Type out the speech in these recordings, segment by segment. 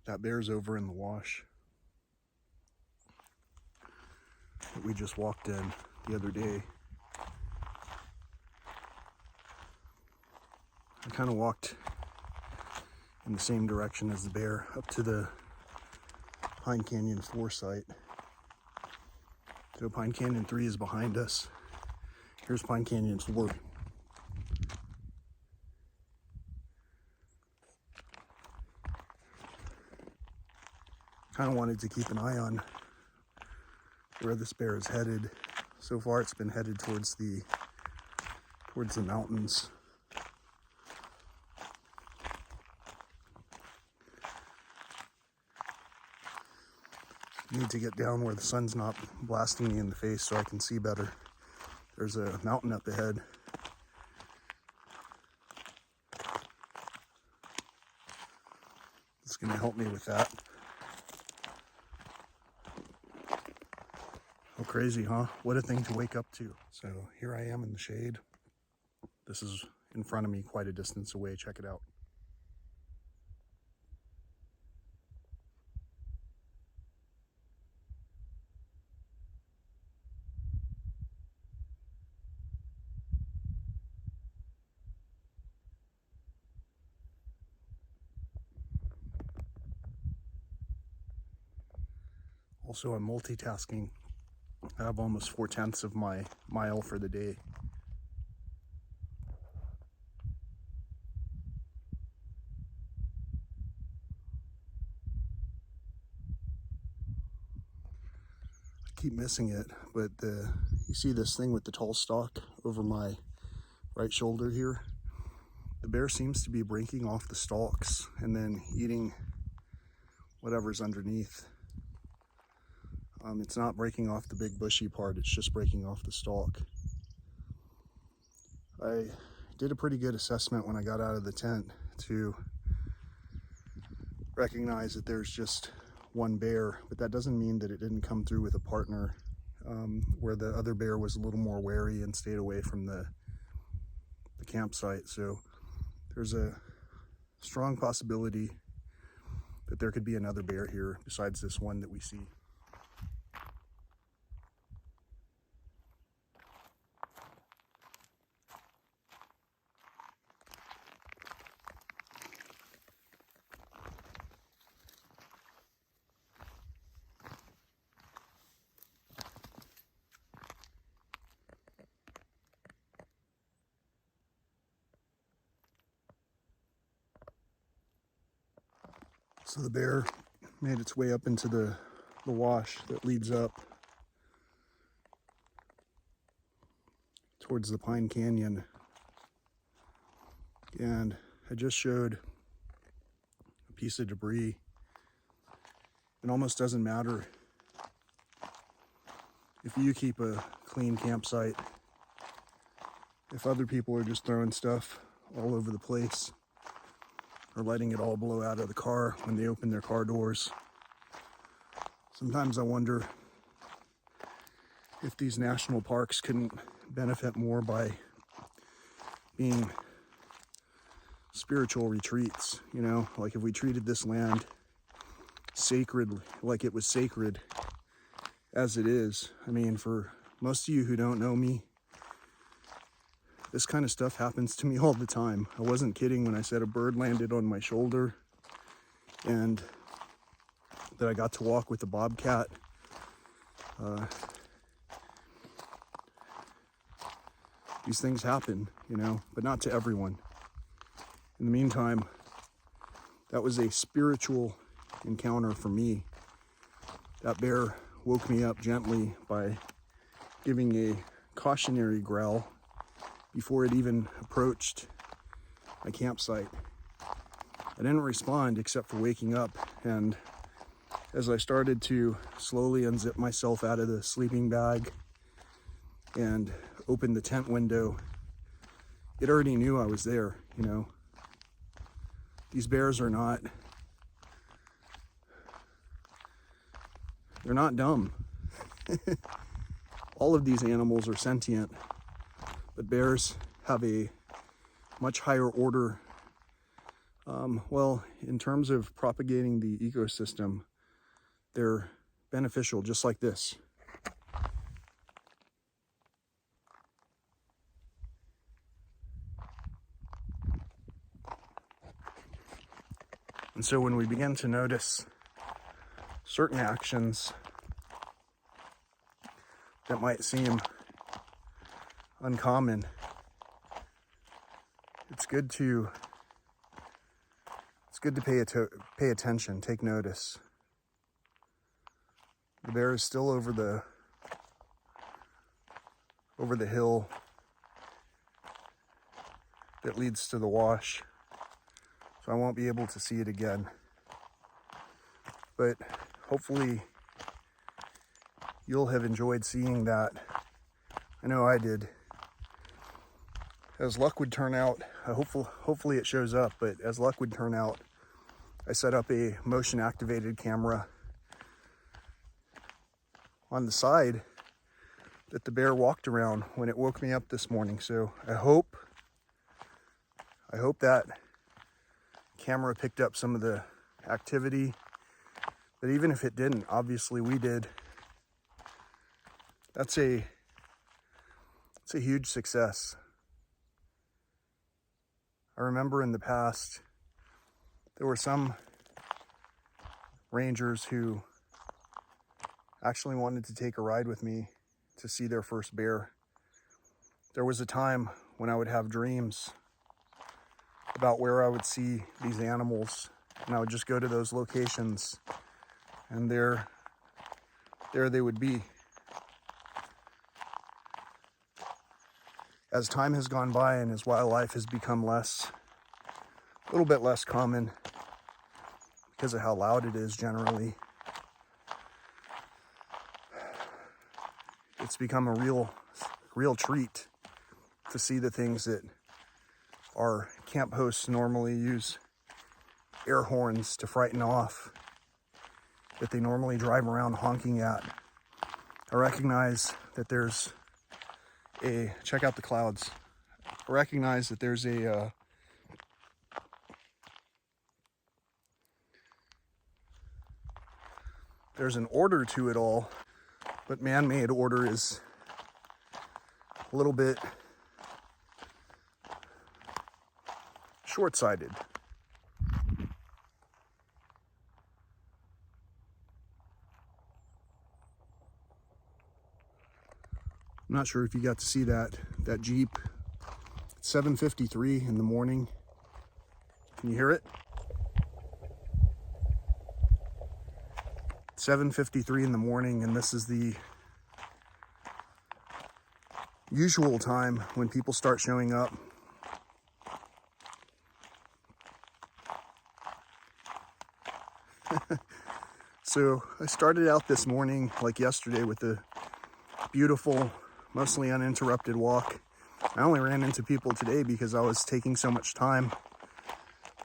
That bear's over in the wash that we just walked in the other day. I kind of walked in the same direction as the bear up to the Pine Canyon 4 site. So Pine Canyon 3 is behind us. Here's Pine Canyon 4. Kind of wanted to keep an eye on where this bear is headed. So far it's been headed towards the mountains. Need to get down where the sun's not blasting me in the face so I can see better. There's a mountain up ahead. It's going to help me with that. Oh, crazy, huh? What a thing to wake up to. So here I am in the shade. This is in front of me quite a distance away. Check it out. Also, I'm multitasking. I have almost 4/10 of my mile for the day. I keep missing it, but you see this thing with the tall stalk over my right shoulder here? The bear seems to be breaking off the stalks and then eating whatever's underneath. It's not breaking off the big bushy part, it's just breaking off the stalk. I did a pretty good assessment when I got out of the tent to recognize that there's just one bear, but that doesn't mean that it didn't come through with a partner, where the other bear was a little more wary and stayed away from the campsite. So there's a strong possibility that there could be another bear here besides this one that we see. So the bear made its way up into the wash that leads up towards the Pine Canyon. And I just showed a piece of debris. It almost doesn't matter if you keep a clean campsite, if other people are just throwing stuff all over the place or letting it all blow out of the car when they open their car doors. Sometimes I wonder if these national parks couldn't benefit more by being spiritual retreats, you know, like if we treated this land sacred, like it was sacred as it is. I mean, for most of you who don't know me, this kind of stuff happens to me all the time. I wasn't kidding when I said a bird landed on my shoulder and that I got to walk with a bobcat. These things happen, you know, but not to everyone. In the meantime, that was a spiritual encounter for me. That bear woke me up gently by giving a cautionary growl before it even approached my campsite. I didn't respond except for waking up, and as I started to slowly unzip myself out of the sleeping bag and open the tent window, it already knew I was there, you know. These bears are not, they're not dumb. All of these animals are sentient, but bears have a much higher order Well, in terms of propagating the ecosystem, they're beneficial, just like this. And so when we begin to notice certain actions that might seem uncommon, it's good to pay attention, take notice. The bear is still over the hill that leads to the wash, so I won't be able to see it again. But hopefully you'll have enjoyed seeing that. I know I did. As luck would turn out, hopefully it shows up, but as luck would turn out, I set up a motion activated camera on the side that the bear walked around when it woke me up this morning. So I hope that camera picked up some of the activity, but even if it didn't, obviously we did. It's a huge success. I remember in the past, there were some rangers who actually wanted to take a ride with me to see their first bear. There was a time when I would have dreams about where I would see these animals, and I would just go to those locations, and there they would be. As time has gone by and as wildlife has become a little bit less common because of how loud it is generally, it's become a real treat to see the things that our camp hosts normally use air horns to frighten off, that they normally drive around honking at. I recognize that there's check out the clouds. I recognize that there's an order to it all, but man-made order is a little bit short-sighted. I'm not sure if you got to see that Jeep. It's 7:53 in the morning. Can you hear it? 7:53 in the morning, and this is the usual time when people start showing up. So I started out this morning, like yesterday, with a beautiful, mostly uninterrupted walk. I only ran into people today because I was taking so much time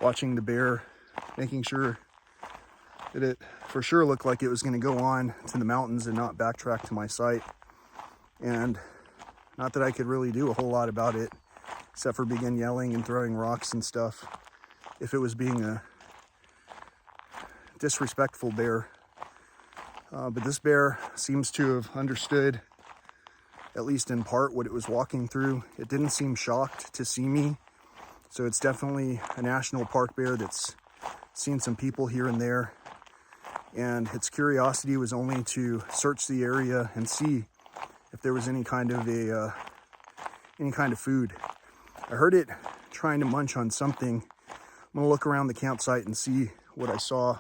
watching the bear, making sure that it for sure looked like it was going to go on to the mountains and not backtrack to my site. And not that I could really do a whole lot about it, except for begin yelling and throwing rocks and stuff if it was being a disrespectful bear. But this bear seems to have understood, at least in part, what it was walking through. It didn't seem shocked to see me. So it's definitely a national park bear that's seen some people here and there. And its curiosity was only to search the area and see if there was any kind of food. I heard it trying to munch on something. I'm gonna look around the campsite and see what I saw.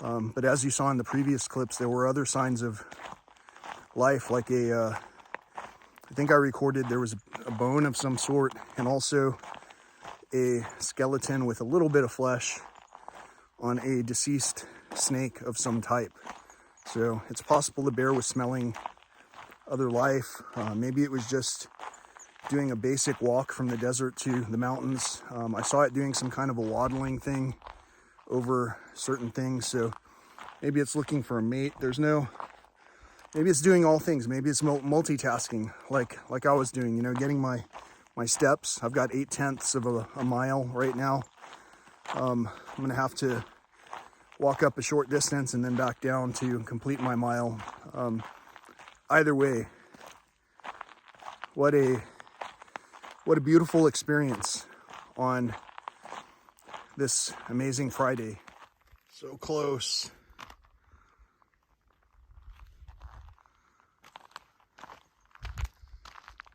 But as you saw in the previous clips, there were other signs of life, like I think I recorded there was a bone of some sort, and also a skeleton with a little bit of flesh on a deceased snake of some type. So it's possible the bear was smelling other life. Maybe it was just doing a basic walk from the desert to the mountains. I saw it doing some kind of a waddling thing over certain things, so maybe it's looking for a mate. Maybe it's doing all things. Maybe it's multitasking like I was doing, getting my steps. I've got 0.8 of a mile right now. I'm gonna have to walk up a short distance and then back down to complete my mile. Either way, what a beautiful experience on this amazing Friday. So close.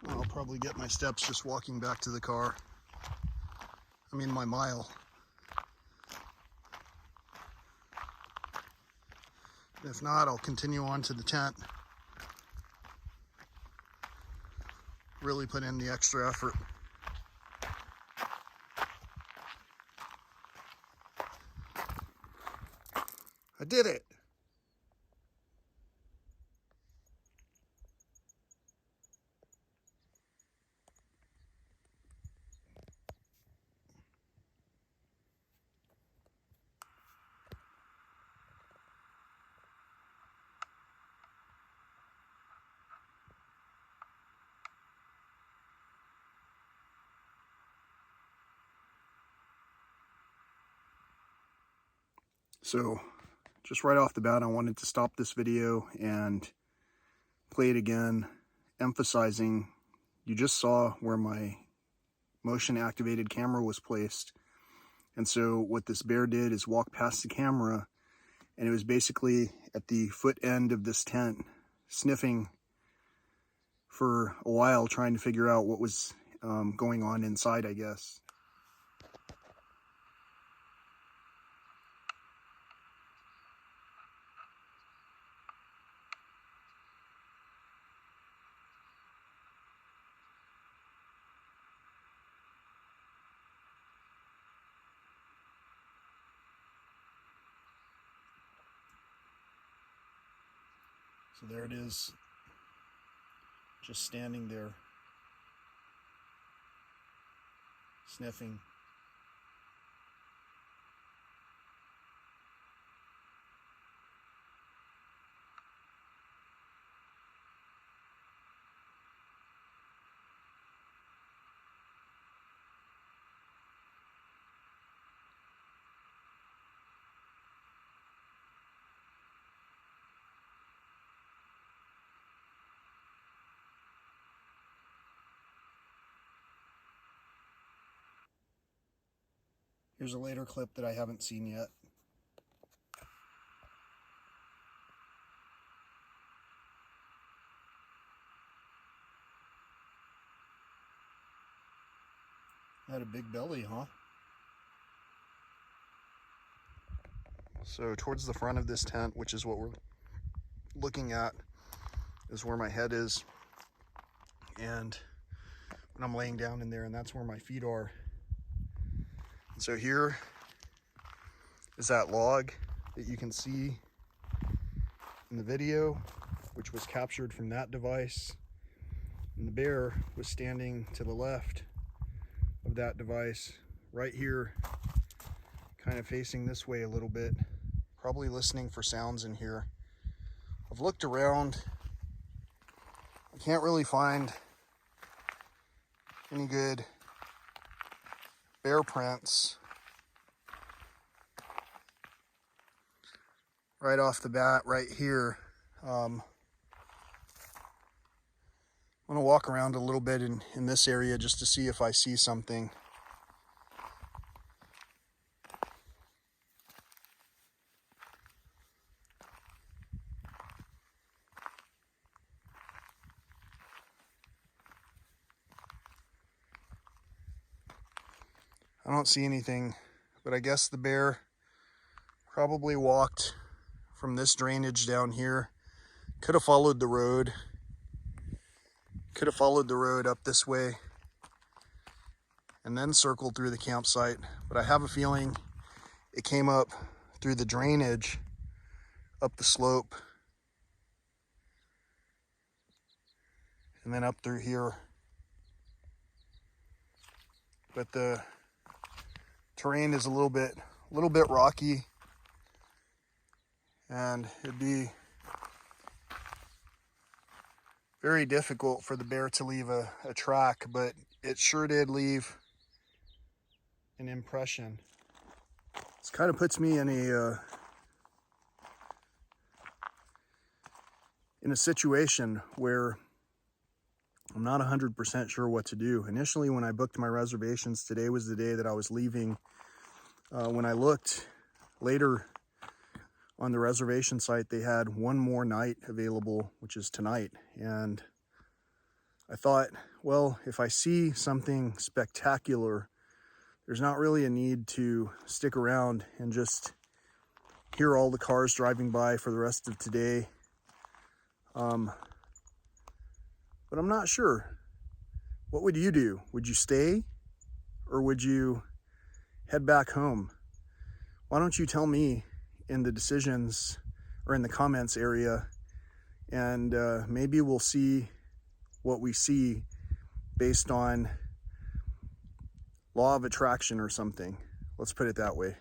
I'll probably get my steps just walking back to the car. I mean, my mile. If not, I'll continue on to the tent. Really put in the extra effort. I did it. So just right off the bat, I wanted to stop this video and play it again, emphasizing you just saw where my motion activated camera was placed. And so what this bear did is walk past the camera, and it was basically at the foot end of this tent, sniffing for a while, trying to figure out what was going on inside, I guess. So there it is, just standing there, sniffing. Here's a later clip that I haven't seen yet. Had a big belly, huh? So towards the front of this tent, which is what we're looking at, is where my head is. And when I'm laying down in there, and that's where my feet are. And so here is that log that you can see in the video, which was captured from that device. And the bear was standing to the left of that device, right here, kind of facing this way a little bit, probably listening for sounds in here. I've looked around. I can't really find any good bear prints. Right off the bat, right here. I'm gonna walk around a little bit in this area just to see if I see something. I don't see anything, but I guess the bear probably walked from this drainage down here. Could have followed the road. Could have followed the road up this way and then circled through the campsite. But I have a feeling it came up through the drainage up the slope and then up through here. But the terrain is a little bit rocky, and it'd be very difficult for the bear to leave a track, but it sure did leave an impression. This kind of puts me in a situation where I'm not 100% sure what to do. Initially, when I booked my reservations, today was the day that I was leaving. When I looked later on the reservation site, they had one more night available, which is tonight. And I thought, well, if I see something spectacular, there's not really a need to stick around and just hear all the cars driving by for the rest of today. But I'm not sure. What would you do? Would you stay or would you head back home? Why don't you tell me in the decisions or in the comments area, and maybe we'll see what we see based on law of attraction or something. Let's put it that way.